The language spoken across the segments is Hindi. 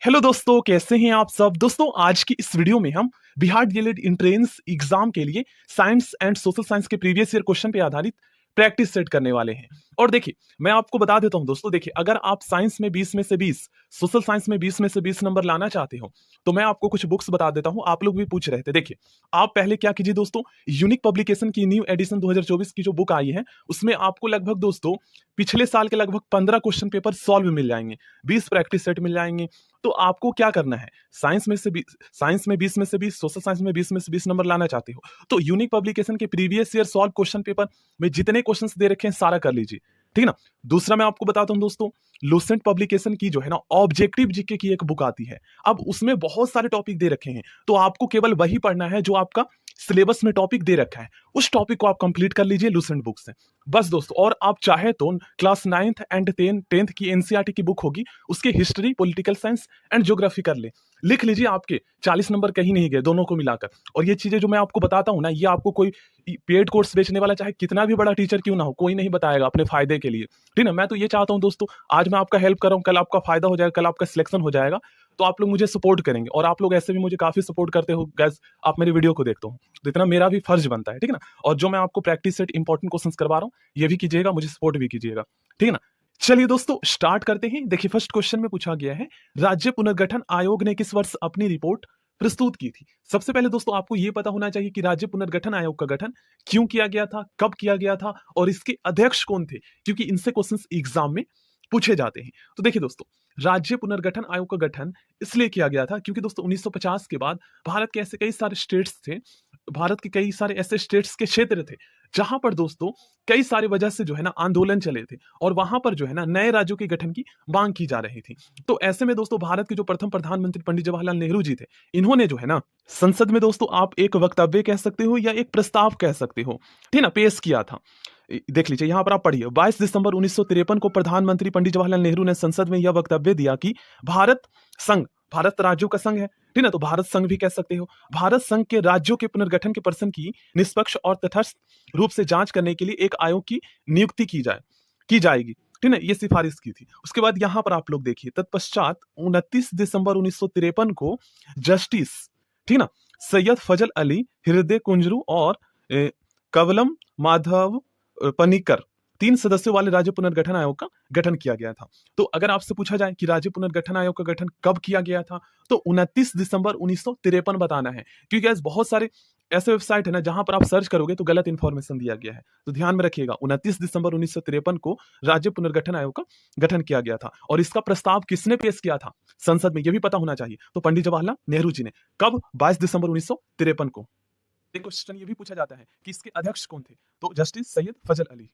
हेलो दोस्तों, कैसे हैं आप सब। दोस्तों आज की इस वीडियो में हम बिहार डीएलएड एंट्रेंस एग्जाम के लिए साइंस एंड सोशल साइंस के प्रीवियस ईयर क्वेश्चन पे आधारित प्रैक्टिस सेट करने वाले हैं। और देखिए मैं आपको बता देता हूं दोस्तों, देखिए अगर आप साइंस में 20 में से 20, सोशल साइंस में 20 में से 20 नंबर लाना चाहते हो तो मैं आपको कुछ बुक्स बता देता हूं। आप लोग भी पूछ रहे थे, देखिए आप पहले क्या कीजिए दोस्तों, यूनिक पब्लिकेशन की न्यू एडिशन 2024 की जो बुक आई है उसमें आपको लगभग दोस्तों पिछले साल के लगभग 15 क्वेश्चन पेपर सॉल्व मिल जाएंगे, 20 प्रैक्टिस सेट मिल जाएंगे। तो आपको क्या करना है, साइंस में 20 में से 20, सोशल साइंस में 20 में से 20 नंबर लाना चाहते हो तो यूनिक पब्लिकेशन के previous year solve question paper में जितने क्वेश्चंस दे रखे हैं सारा कर लीजिए, ठीक ना। दूसरा मैं आपको बताता हूं दोस्तों, लुसेंट पब्लिकेशन की जो है ना ऑब्जेक्टिव जीके की एक बुक आती है। अब उसमें बहुत सारे टॉपिक दे रखे हैं तो आपको केवल वही पढ़ना है जो आपका सिलेबस में टॉपिक दे रखा है, उस टॉपिक को आप कंप्लीट कर लीजिए लुसेंट बुक से बस दोस्तों। और आप चाहे तो क्लास 9th एंड 10th की एनसीईआरटी की बुक होगी, उसके history, political science and geography कर ले, लिख लीजिए। आपके 40 नंबर कहीं नहीं गए दोनों को मिलाकर। और ये चीजें जो मैं आपको बताता हूं ना, ये आपको कोई पेड कोर्स बेचने वाला चाहे कितना भी बड़ा टीचर क्यों ना हो, कोई नहीं बताएगा अपने फायदे के लिए, ठीक ना। मैं तो ये चाहता हूं दोस्तों, आज मैं आपका हेल्प कर रहा हूं, कल आपका फायदा हो जाएगा, कल आपका सिलेक्शन हो जाएगा तो आप लोग मुझे सपोर्ट करेंगे। और आप लोग ऐसे भी मुझे काफी सपोर्ट करते हो गैस, आप मेरी वीडियो को देखते हो तो इतना मेरा भी फर्ज बनता है, ठीक है ना। और जो मैं आपको प्रैक्टिस सेट इंपॉर्टेंट क्वेश्चंस करवा रहा हूँ ये भी कीजिएगा, मुझे सपोर्ट भी कीजिएगा, ठीक है ना। चलिए दोस्तों स्टार्ट करते हैं। देखिए फर्स्ट क्वेश्चन में पूछा गया है, राज्य पुनर्गठन आयोग ने किस वर्ष अपनी रिपोर्ट प्रस्तुत की थी। सबसे पहले दोस्तों आपको यह पता होना चाहिए कि राज्य पुनर्गठन आयोग का गठन क्यों किया गया था, कब किया गया था और इसके अध्यक्ष कौन थे, क्योंकि इनसे क्वेश्चंस एग्जाम में पूछे जाते हैं। तो देखिए दोस्तों, राज्य पुनर्गठन आयोग का गठन इसलिए किया गया था क्योंकि दोस्तों 1950 के बाद भारत के ऐसे कई सारे स्टेट्स थे, भारत के कई सारे ऐसे स्टेट्स के क्षेत्र थे जहां पर दोस्तों कई सारी वजह से जो है ना आंदोलन चले थे और वहां पर जो है ना नए राज्यों के गठन की मांग की जा रही थी। तो ऐसे में दोस्तों भारत के जो प्रथम प्रधानमंत्री पंडित जवाहरलाल नेहरू जी थे, इन्होंने जो है ना संसद में दोस्तों आप एक वक्तव्य कह सकते हो या एक प्रस्ताव कह सकते हो, ठीक ना, पेश किया था। देख लीजिए यहां पर आप पढ़िए, 22 दिसंबर 1953 को प्रधानमंत्री पंडित जवाहरलाल नेहरू ने संसद में यह वक्तव्य दिया कि भारत संघ, भारत राज्यों का संघ है, ठीक ना, तो भारत संघ भी कह सकते हो, भारत संघ के राज्यों के पुनर्गठन के प्रश्न की निष्पक्ष और तटस्थ रूप से जांच करने के लिए एक आयोग की नियुक्ति की जाएगी, ठीक ना, ये सिफारिश की थी। उसके बाद यहां पर आप लोग देखिए, तत्पश्चात 29 दिसंबर 1953 को जस्टिस, ठीक ना, सैयद फजल अली, हृदय कुंजरू और कवलम माधव पनिकर, 3 सदस्यों वाले राज्य पुनर्गठन आयोग का गठन किया गया था। तो अगर आपसे पूछा जाए कि राज्य पुनर्गठन आयोग का गठन कब किया गया था तो 29 दिसंबर 1953 बताना है, क्योंकि ऐसे बहुत सारे ऐसे वेबसाइट है ना जहां पर आप सर्च करोगे तो गलत इंफॉर्मेशन दिया गया है। तो ध्यान में रखिएगा, 29 दिसंबर 1953 को राज्य पुनर्गठन आयोग का गठन किया गया था। और इसका प्रस्ताव किसने पेश किया था संसद में, यह भी पता होना चाहिए, तो पंडित जवाहरलाल नेहरू जी ने। कब? 22 दिसंबर 1953 को। एक क्वेश्चन ये भी पूछा जाता है कि इसके अध्यक्ष कौन थे, तो जस्टिस सैयद फजल अली।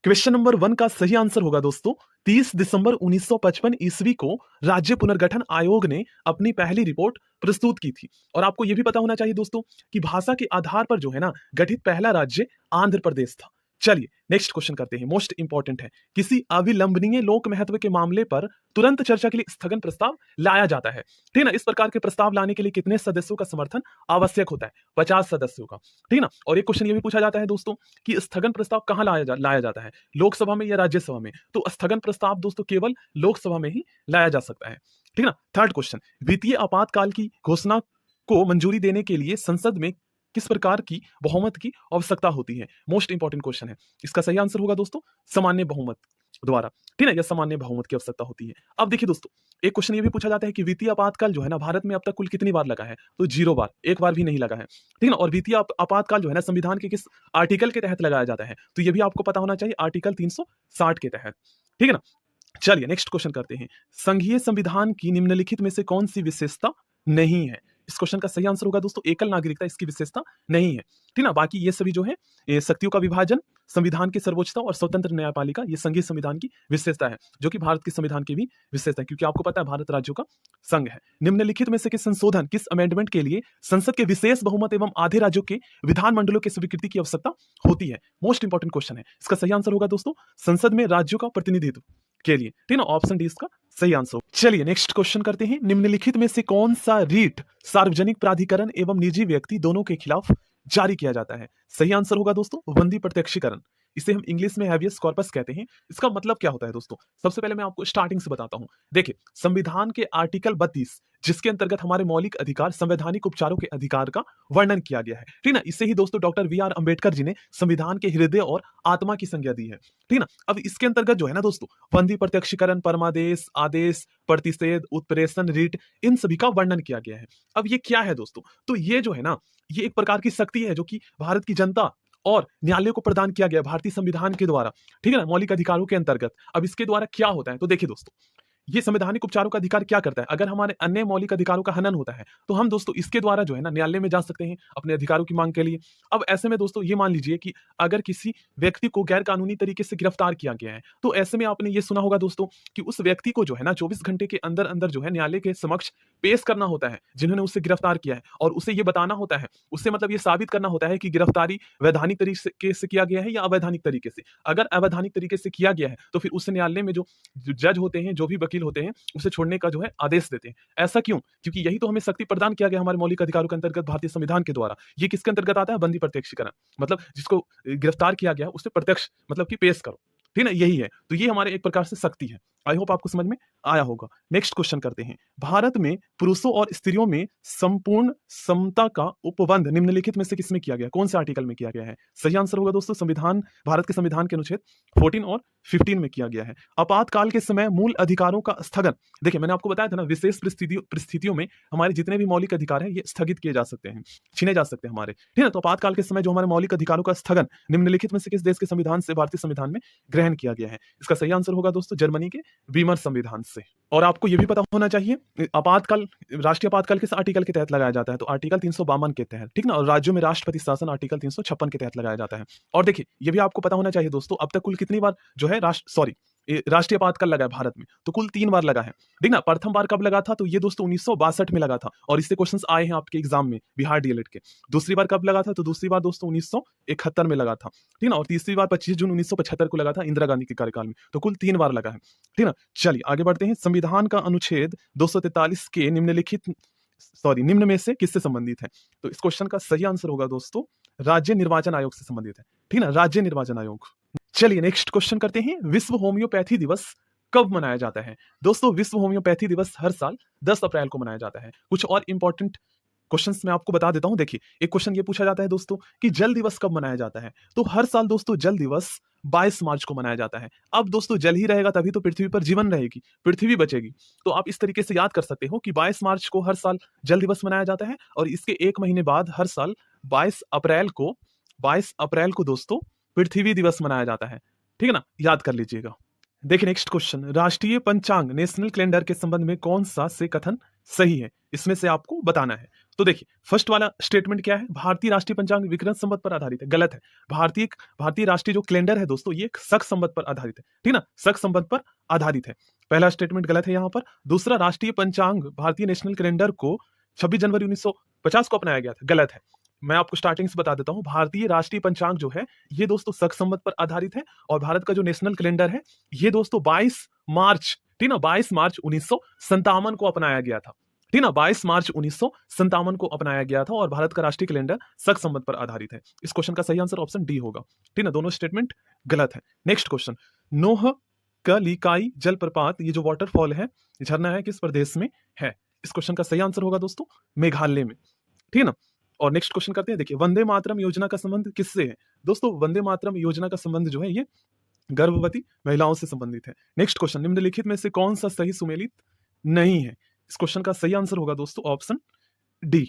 क्वेश्चन नंबर 1 का सही आंसर होगा दोस्तों 30 दिसंबर 1955 ईस्वी को राज्य पुनर्गठन आयोग ने अपनी पहली रिपोर्ट प्रस्तुत की थी। और आपको यह भी पता होना चाहिए दोस्तों कि भाषा के आधार पर जो है ना गठित पहला राज्य आंध्र प्रदेश था। चलिए नेक्स्ट क्वेश्चन करते हैं, मोस्ट इंपॉर्टेंट है, किसी अविलंबनीय लोक महत्व के मामले पर तुरंत चर्चा के लिए स्थगन प्रस्ताव लाया जाता है, ठीक ना। इस प्रकार के प्रस्ताव लाने के लिए कितने सदस्यों का समर्थन आवश्यक होता है? 50 सदस्यों का, ठीक ना। और एक क्वेश्चन ये भी पूछा जाता है दोस्तों कि स्थगन प्रस्ताव कहां लाया जाता है, लोकसभा में या राज्यसभा में? तो स्थगन प्रस्ताव दोस्तों केवल लोकसभा में ही लाया जा सकता है, ठीक ना। थर्ड क्वेश्चन, वित्तीय आपातकाल की घोषणा को मंजूरी देने के लिए संसद में किस प्रकार की बहुमत की आवश्यकता होती है? मोस्ट इंपॉर्टेंट क्वेश्चन है। इसका सही आंसर होगा दोस्तों सामान्य बहुमत द्वारा, ठीक है, या सामान्य बहुमत की आवश्यकता होती है। अब देखिए दोस्तों, एक क्वेश्चन ये भी पूछा जाता है कि वित्तीय आपातकाल जो है ना भारत में अब तक कुल कितनी बार लगा है? तो 0 बार, एक बार भी नहीं लगा है, ठीक है ना। और वित्तीय आपातकाल जो है ना संविधान के किस आर्टिकल के तहत लगाया जाता है? तो ये भी आपको पता होना चाहिए, आर्टिकल 360 के तहत, ठीक है ना। चलिए नेक्स्ट क्वेश्चन करते हैं, संघीय संविधान की निम्नलिखित में से कौन सी विशेषता नहीं है? इस क्वेश्चन का सही आंसर होगा दोस्तों एकल नागरिकता इसकी विशेषता नहीं है, ठीक ना। बाकी ये सभी जो है ये शक्तियों का विभाजन, संविधान की सर्वोच्चता और स्वतंत्र न्यायपालिका, ये संघीय संविधान की विशेषता है, जो कि भारत के संविधान की भी विशेषता है, क्योंकि आपको पता है भारत राज्यों का संघ है। निम्नलिखित में से किस संशोधन, किस अमेंडमेंट के लिए संसद के विशेष बहुमत एवं आधे राज्यों के विधानमंडलों की स्वीकृति की आवश्यकता होती है? मोस्ट इंपॉर्टेंट क्वेश्चन है। इसका सही आंसर होगा दोस्तों संसद में राज्यों का प्रतिनिधित्व के लिए, ठीक ना, ऑप्शन डी इसका सही आंसर। चलिए नेक्स्ट क्वेश्चन करते हैं, निम्नलिखित में से कौन सा रीट सार्वजनिक प्राधिकरण एवं निजी व्यक्ति दोनों के खिलाफ जारी किया जाता है? सही आंसर होगा दोस्तों बंदी प्रत्यक्षीकरण, इसे हम इंग्लिश में हैबियस कॉर्पस कहते हैं। इसका मतलब क्या होता है दोस्तों? सबसे पहले मैं आपको स्टार्टिंग से बताता हूं। देखिए, संविधान के आर्टिकल 32, जिसके अंतर्गत हमारे मौलिक अधिकार, संवैधानिक उपचारों के अधिकार का वर्णन किया गया है, ठीक ना। इसे ही दोस्तों डॉक्टर वी.आर. अंबेडकर जी ने संविधान के हृदय और आत्मा की संज्ञा दी है, ठीक ना। अब इसके अंतर्गत जो है ना दोस्तों, बंदी, प्रत्यक्षीकरण, परमादेश, आदेश, प्रतिषेध, उत्प्रेषण, रिट, इन सभी का वर्णन किया गया है। अब ये क्या है दोस्तों? तो ये जो है ना, ये एक प्रकार की शक्ति है जो कि भारत की जनता और न्यायालय को प्रदान किया गया भारतीय संविधान के द्वारा, ठीक है ना, मौलिक अधिकारों के अंतर्गत। अब इसके द्वारा क्या होता है, तो देखिए दोस्तों, ये संवैधानिक उपचारों का अधिकार क्या करता है? अगर हमारे अन्य मौलिक अधिकारों का हनन होता है, तो हम दोस्तों इसके द्वारा जो है ना न्यायालय में जा सकते हैं अपने अधिकारों की मांग के लिए। अब ऐसे में दोस्तों ये मान लीजिए कि अगर किसी व्यक्ति को गैर कानूनी तरीके से गिरफ्तार किया गया है, तो ऐसे में आपने ये सुना होगा दोस्तों कि उस व्यक्ति को जो है ना 24 घंटे के अंदर अंदर जो है न्यायालय के समक्ष पेश करना होता है, जिन्होंने उसे गिरफ्तार किया है, और उसे ये बताना होता है, उससे मतलब ये साबित करना होता है कि गिरफ्तारी वैधानिक तरीके से किया गया है या अवैधानिक तरीके से। अगर अवैधानिक तरीके से किया गया है, तो फिर उस न्यायालय में जो जज होते हैं, जो भी वकील होते हैं, उसे छोड़ने का जो है आदेश देते हैं। ऐसा क्यों? क्योंकि यही तो हमें शक्ति प्रदान किया गया हमारे मौलिक अधिकारों के अंतर्गत भारतीय संविधान के द्वारा। ये किसके अंतर्गत आता है? बंदी, प्रत्यक्षीकरण, मतलब जिसको गिरफ्तार किया गया है उसे प्रत्यक्ष मतलब कि पेश करो, ठीक ना, यही है। तो ये हमारे एक प्रकार से शक्ति है। आई होप आपको समझ में आया होगा। नेक्स्ट क्वेश्चन करते हैं। भारत में पुरुषों और स्त्रियों में संपूर्ण समता का उपबंध निम्नलिखित में से किसमें किया गया? कौन से आर्टिकल में किया गया है? सही आंसर होगा दोस्तों संविधान, भारत के संविधान के अनुच्छेद 14 और 15 में किया गया है। आपातकाल के समय मूल अधिकारों का स्थगन, देखिए मैंने आपको बताया था ना, विशेष परिस्थितियों में हमारे जितने भी मौलिक अधिकार हैं ये स्थगित किए जा सकते हैं, छीने जा सकते हैं हमारे, ठीक है। तो आपातकाल के समय जो हमारे मौलिक अधिकारों का स्थगन निम्नलिखित में से किस देश के संविधान से भारतीय संविधान में ग्रहण किया गया है? इसका सही आंसर होगा दोस्तों जर्मनी के वीमर संविधान से। और आपको यह भी पता होना चाहिए आपातकाल, राष्ट्रीय आपातकाल किस आर्टिकल के तहत लगाया जाता है? तो आर्टिकल 352 के तहत, ठीक ना। और राज्यों में राष्ट्रपति शासन आर्टिकल 356 के तहत लगाया जाता है। और देखिए ये भी आपको पता होना चाहिए दोस्तों, अब तक कुल कितनी बार जो है राष्ट्रीय आपातकाल लगा है भारत में? तो कुल 3 बार लगा है, ठीक ना। प्रथम बार कब लगा था? तो ये दोस्तों 1962 में लगा था, और इससे क्वेश्चंस आए हैं आपके एग्जाम में बिहार डीएलएड के। दूसरी बार कब लगा था? तो दूसरी बार दोस्तों 1971 में लगा था, ठीक ना। और तीसरी बार 25 जून 1975 को लगा था इंदिरा गांधी के कार्यकाल में। तो कुल 3 बार लगा है, ठीक ना। चलिए आगे बढ़ते हैं। संविधान का अनुच्छेद 243 के निम्न में से किससे संबंधित है? तो इस क्वेश्चन का सही आंसर होगा दोस्तों राज्य निर्वाचन आयोग से संबंधित है, ठीक ना, राज्य निर्वाचन आयोग। चलिए नेक्स्ट क्वेश्चन करते हैं। विश्व होम्योपैथी दिवस कब मनाया जाता है? दोस्तों विश्व होम्योपैथी दिवस हर साल 10 अप्रैल को मनाया जाता है। कुछ और इंपॉर्टेंट क्वेश्चंस मैं आपको बता देता हूं। देखिए एक क्वेश्चन ये पूछा जाता है दोस्तों कि जल दिवस कब मनाया जाता है? तो हर साल दोस्तों जल दिवस 22 मार्च को मनाया जाता है। अब दोस्तों जल ही रहेगा तभी तो पृथ्वी पर जीवन रहेगी, पृथ्वी बचेगी। तो आप इस तरीके से याद कर सकते हो कि 22 मार्च को हर साल जल दिवस मनाया जाता है, और इसके 1 महीने बाद हर साल 22 अप्रैल को दोस्तों पृथ्वी दिवस मनाया जाता है, ठीक है ना, याद कर लीजिएगा। देखिए नेक्स्ट क्वेश्चन, राष्ट्रीय पंचांग नेशनल कैलेंडर के संबंध में कौन सा से कथन सही है? इसमें से आपको बताना है। तो देखिए फर्स्ट वाला स्टेटमेंट क्या है? भारतीय राष्ट्रीय पंचांग विक्रम संवत पर आधारित है। गलत है। भारतीय राष्ट्रीय जो कैलेंडर है दोस्तों ये शक संवत पर आधारित है, ठीक ना, शक संवत पर आधारित है। पहला स्टेटमेंट गलत है यहाँ पर। दूसरा, राष्ट्रीय पंचांग भारतीय नेशनल कैलेंडर को 26 जनवरी 1950 को अपनाया गया था, गलत है। मैं आपको स्टार्टिंग से बता देता हूं, भारतीय राष्ट्रीय पंचांग जो है ये दोस्तों शक संवत पर आधारित है, और भारत का जो नेशनल कैलेंडर है ये दोस्तों 22 मार्च, ठीक ना, 22 मार्च 1957 को अपनाया गया था, ठीक ना, 22 मार्च 1957 को अपनाया गया था, और भारत का राष्ट्रीय कैलेंडर शक संवत पर आधारित है। इस क्वेश्चन का सही आंसर ऑप्शन डी होगा, ठीक ना, दोनों स्टेटमेंट गलत है। नेक्स्ट क्वेश्चन, नोहकलिकाई जलप्रपात, ये जो वाटरफॉल है, झरना है, किस प्रदेश में है? इस क्वेश्चन का सही आंसर होगा दोस्तों मेघालय में, ठीक ना। और नेक्स्ट क्वेश्चन करते हैं। देखिए वंदे मातरम योजना का संबंध किससे है? दोस्तों वंदे मातरम योजना का संबंध जो है ये गर्भवती महिलाओं से संबंधित है। नेक्स्ट क्वेश्चन, निम्नलिखित में से कौन सा सही सुमेलित नहीं है? इस क्वेश्चन का सही आंसर होगा दोस्तों ऑप्शन डी।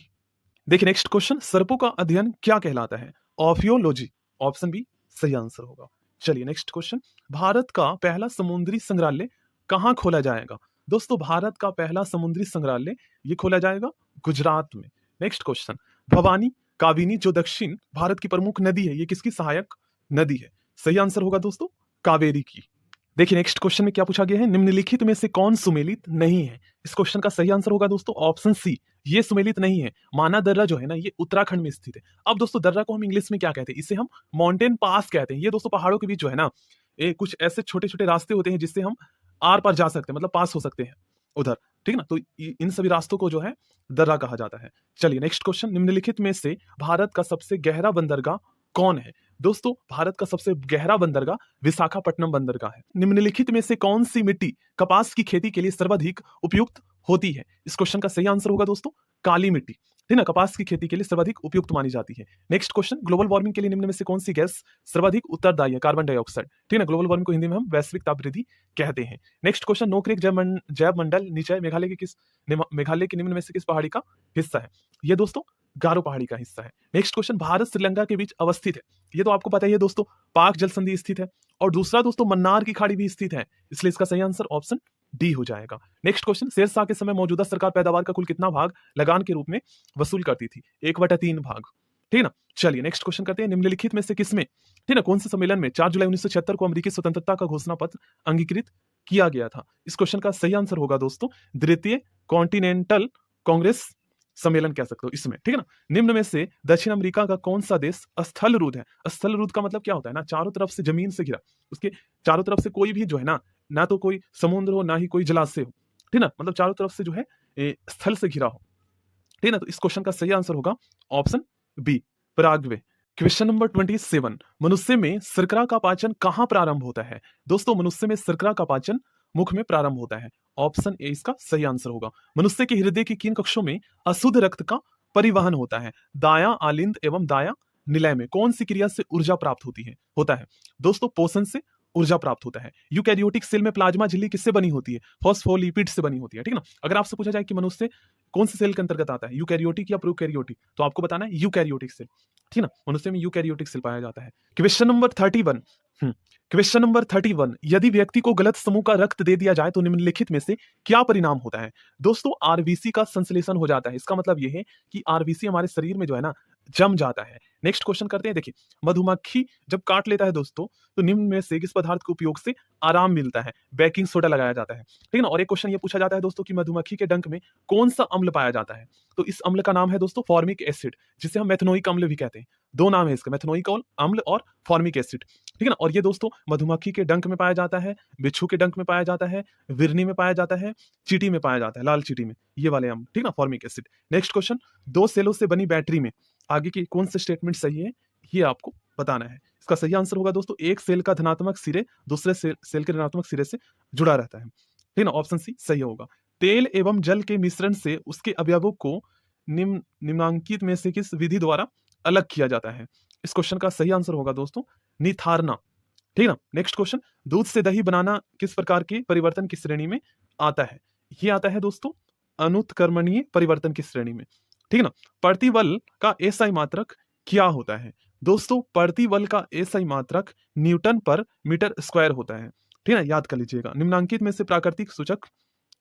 देखिए नेक्स्ट क्वेश्चन, सर्पों का अध्ययन क्या कहलाता है? ऑफियोलॉजी, ऑप्शन बी सही आंसर होगा। चलिए नेक्स्ट क्वेश्चन, भारत का पहला समुद्री संग्रहालय कहां खोला जाएगा? दोस्तों भारत का पहला समुद्री संग्रहालय ये खोला जाएगा गुजरात में। नेक्स्ट क्वेश्चन, भवानी काबिनी जो दक्षिण भारत की प्रमुख नदी है ये किसकी सहायक नदी है? सही आंसर होगा दोस्तों कावेरी की। देखिए नेक्स्ट क्वेश्चन में क्या पूछा गया है? निम्नलिखित में से कौन सुमेलित नहीं है? इस क्वेश्चन का सही आंसर होगा दोस्तों ऑप्शन सी, ये सुमेलित नहीं है। माना दर्रा जो है ना ये उत्तराखंड में स्थित है। अब दोस्तों दर्रा को हम इंग्लिश में क्या कहते हैं? इसे हम माउंटेन पास कहते हैं। ये दोस्तों पहाड़ों के बीच जो है ना कुछ ऐसे छोटे छोटे रास्ते होते हैं जिससे हम आर पार जा सकते हैं, मतलब पास हो सकते हैं उधर, ठीक ना। तो इन सभी रास्तों को जो है दर्रा कहा जाता है। चलिए नेक्स्ट क्वेश्चन, निम्नलिखित में से भारत का सबसे गहरा बंदरगाह कौन है? दोस्तों भारत का सबसे गहरा बंदरगाह विशाखापट्टनम बंदरगाह है। निम्नलिखित में से कौन सी मिट्टी कपास की खेती के लिए सर्वाधिक उपयुक्त होती है? इस क्वेश्चन का सही आंसर होगा दोस्तों काली मिट्टी, ठीक ना, कपास की खेती के लिए सर्वाधिक उपयुक्त मानी जाती है। नेक्स्ट क्वेश्चन, ग्लोबल वार्मिंग के लिए निम्न में से कौन सी गैस सर्वाधिक उत्तरदायी है? कार्बन डाइऑक्साइड, ठीक ना। ग्लोबल वार्मिंग को हिंदी में हम वैश्विक तापवृद्धि कहते हैं। नेक्स्ट क्वेश्चन, नोक्रेक जैव मंडल नीचे मेघालय के निम्न में से किस पहाड़ी का हिस्सा है? ये दोस्तों गारो पहाड़ी का हिस्सा है। नेक्स्ट क्वेश्चन, भारत श्रीलंका के बीच अवस्थित है, ये तो आपको पता ही है दोस्तों, पाक जल संधि स्थित है। और दूसरा दोस्तों मन्नार की खाड़ी भी स्थित है, इसलिए इसका सही आंसर ऑप्शन डी हो जाएगा। नेक्स्ट क्वेश्चन, शेरशाह के समय मौजूदा सरकार पैदावार का कुल कितना भाग लगान के रूप में वसूल करती थी? 1/3 भाग, ठीक ना। चलिए नेक्स्ट क्वेश्चन करते हैं, निम्नलिखित में से किसमें, ठीक ना, कौन से सम्मेलन में 4 जुलाई 1976 को अमेरिकी स्वतंत्रता का घोषणा पत्र अंगीकृत किया गया था? इस क्वेश्चन का सही आंसर होगा दोस्तों द्वितीय कॉन्टिनेंटल कांग्रेस सम्मेलन कह सकते हो इसमें, ठीक है ना। निम्न में से दक्षिण अमेरिका का कौन सा देश स्थलरुद्ध है? स्थलरुद्ध का मतलब क्या होता है ना, चारों तरफ से जमीन से घिरा, उसके चारों तरफ से कोई भी जो है ना तो कोई समुद्र हो ना ही कोई जलाशय हो, ठीक ना, मतलब चारों तरफ से जो है स्थल से घिरा हो, ठीक ना। तो इस क्वेश्चन का सही आंसर होगा option B Paraguay. Question number 27, मनुष्य में शर्करा का पाचन कहां प्रारंभ होता है? दोस्तों मनुष्य में शर्करा का पाचन मुख में प्रारंभ होता है, ऑप्शन ए इसका सही आंसर होगा। मनुष्य के हृदय की किन कक्षों में अशुद्ध रक्त का परिवहन होता है? दाया आलिंद एवं दाया निलय में कौन सी क्रिया से ऊर्जा प्राप्त होता है? दोस्तों पोषण से ऊर्जा प्राप्त होता है। यूकैरियोटिक सेल में प्लाज्मा झिल्ली किससे बनी होती है? फॉस्फोलिपिड से बनी होती है, ठीक ना। अगर आपसे पूछा जाए कि मनुष्य कौन से सेल के अंतर्गत आता है, यूकैरियोटिक या प्रोकैरियोटिक, तो आपको बताना है यूकैरियोटिक सेल, ठीक ना, मनुष्य में यूकैरियोटिक सेल पाया जाता है। क्वेश्चन नंबर 31, क्वेश्चन नंबर 31, यदि व्यक्ति को गलत समूह का रक्त दे दिया जाए तो निम्नलिखित में से क्या परिणाम होता है? दोस्तों आरबीसी का संश्लेषण हो जाता है, इसका मतलब यह है कि आरबीसी हमारे शरीर में जो है ना जम जाता है। नेक्स्ट क्वेश्चन करते हैं, देखिए मधुमक्खी जब काट लेता है दोस्तों तो निम्न में से किस पदार्थ के उपयोग से आराम मिलता है? बेकिंग सोडा लगाया जाता है, ठीक है ना। और एक क्वेश्चन ये पूछा जाता है दोस्तों कि मधुमक्खी के डंक में कौन सा अम्ल पाया जाता है? तो इस अम्ल का नाम है दोस्तों फॉर्मिक एसिड, जिसे हम मेथनोइक अम्ल भी कहते हैं। दो नाम है इसका, मेथनोइक अम्ल और फॉर्मिक एसिड, ठीक है ना। और ये दोस्तों मधुमक्खी के डंक में पाया जाता है, बिच्छू के डंक में पाया जाता है, विरनी में पाया जाता है, चींटी में पाया जाता है, लाल चींटी में, ये वाले अम्ल, ठीक ना, फॉर्मिक एसिड। नेक्स्ट क्वेश्चन, दो सेलों से बनी बैटरी में आगे की कौन से स्टेटमेंट सही है, ये आपको बताना है। इसका सही आंसर होगा दोस्तों एक सेल का धनात्मक सिरे दूसरे सेल के ऋणात्मक सिरे से जुड़ा रहता है, ठीक ना, ऑप्शन सी सही होगा। तेल एवं जल के मिश्रण से उसके अवयवों को निम्नांकित में से किस विधि द्वारा अलग किया जाता है? इस क्वेश्चन का सही आंसर होगा दोस्तों निथारना, ठीक ना। नेक्स्ट क्वेश्चन, दूध से दही बनाना किस प्रकार के परिवर्तन की श्रेणी में आता है? ये आता है दोस्तों अनुत्क्रमणीय परिवर्तन की श्रेणी में, ठीक ना। प्रतिबल का एसआई मात्रक क्या होता है? दोस्तों प्रतिबल का एसआई मात्रक न्यूटन पर मीटर स्क्वायर होता है, ठीक है, याद कर लीजिएगा। निम्नांकित में से प्राकृतिक सूचक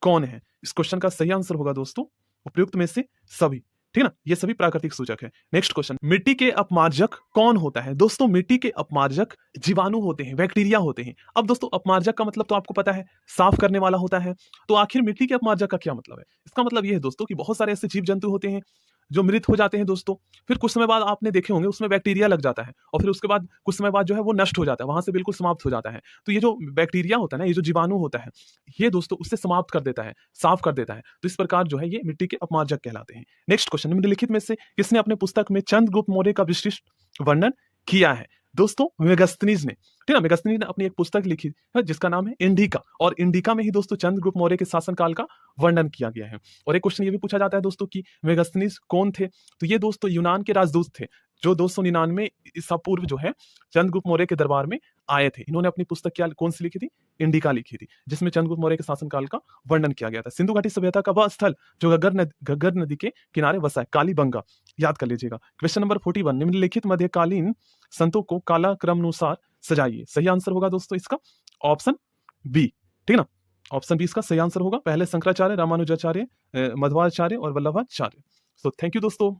कौन है? इस क्वेश्चन का सही आंसर होगा दोस्तों उपयुक्त में से सभी, ठीक ना, ये सभी प्राकृतिक सूचक है। नेक्स्ट क्वेश्चन, मिट्टी के अपमार्जक कौन होता है? दोस्तों मिट्टी के अपमार्जक जीवाणु होते हैं, बैक्टीरिया होते हैं। अब दोस्तों अपमार्जक का मतलब तो आपको पता है साफ करने वाला होता है, तो आखिर मिट्टी के अपमार्जक का क्या मतलब है? इसका मतलब ये है दोस्तों कि बहुत सारे ऐसे जीव जंतु होते हैं जो मृत हो जाते हैं दोस्तों, फिर कुछ समय बाद आपने देखे होंगे उसमें बैक्टीरिया लग जाता है और फिर उसके बाद कुछ समय बाद जो है वो नष्ट हो जाता है, वहां से बिल्कुल समाप्त हो जाता है। तो ये जो बैक्टीरिया होता है ना, ये जो जीवाणु होता है, ये दोस्तों उससे समाप्त कर देता है, साफ कर देता है। तो इस प्रकार जो है ये मिट्टी के अपमार्जक कहलाते हैं। नेक्स्ट क्वेश्चन, निम्नलिखित में से किसने अपने पुस्तक में चंद्रगुप्त मौर्य का विशिष्ट वर्णन किया है? दोस्तों मेगास्थनीज ने, ठीक है, मेगास्थनीज ने अपनी एक पुस्तक लिखी है जिसका नाम है इंडिका, और इंडिका में ही दोस्तों चंद्रगुप्त मौर्य के शासनकाल का वर्णन किया गया है। और एक क्वेश्चन ये भी पूछा जाता है दोस्तों कि मेगास्थनीज कौन थे? तो ये दोस्तों यूनान के राजदूत थे जो 299 ईसा पूर्व जो है चंद्रगुप्त मौर्य के दरबार में आए थे। इन्होंने अपनी पुस्तक क्या कौन सी लिखी थी? इंडिका लिखी थी, जिसमें चंद्रगुप्त मौर्य के शासनकाल का वर्णन किया गया था। सिंधु घाटी सभ्यता का वह स्थल जो घग्गर नदी के किनारे बसा है, कालीबंगा, याद कर लीजिएगा। क्वेश्चन नंबर 41, निम्नलिखित मध्यकालीन संतों को काला क्रमानुसार सजाइए। सही आंसर होगा दोस्तों इसका ऑप्शन बी, ठीक ना, ऑप्शन बी इसका सही आंसर होगा। पहले शंकराचार्य, रामानुजाचार्य, मध्वाचार्य और वल्लभाचार्य। सो थैंक यू दोस्तों।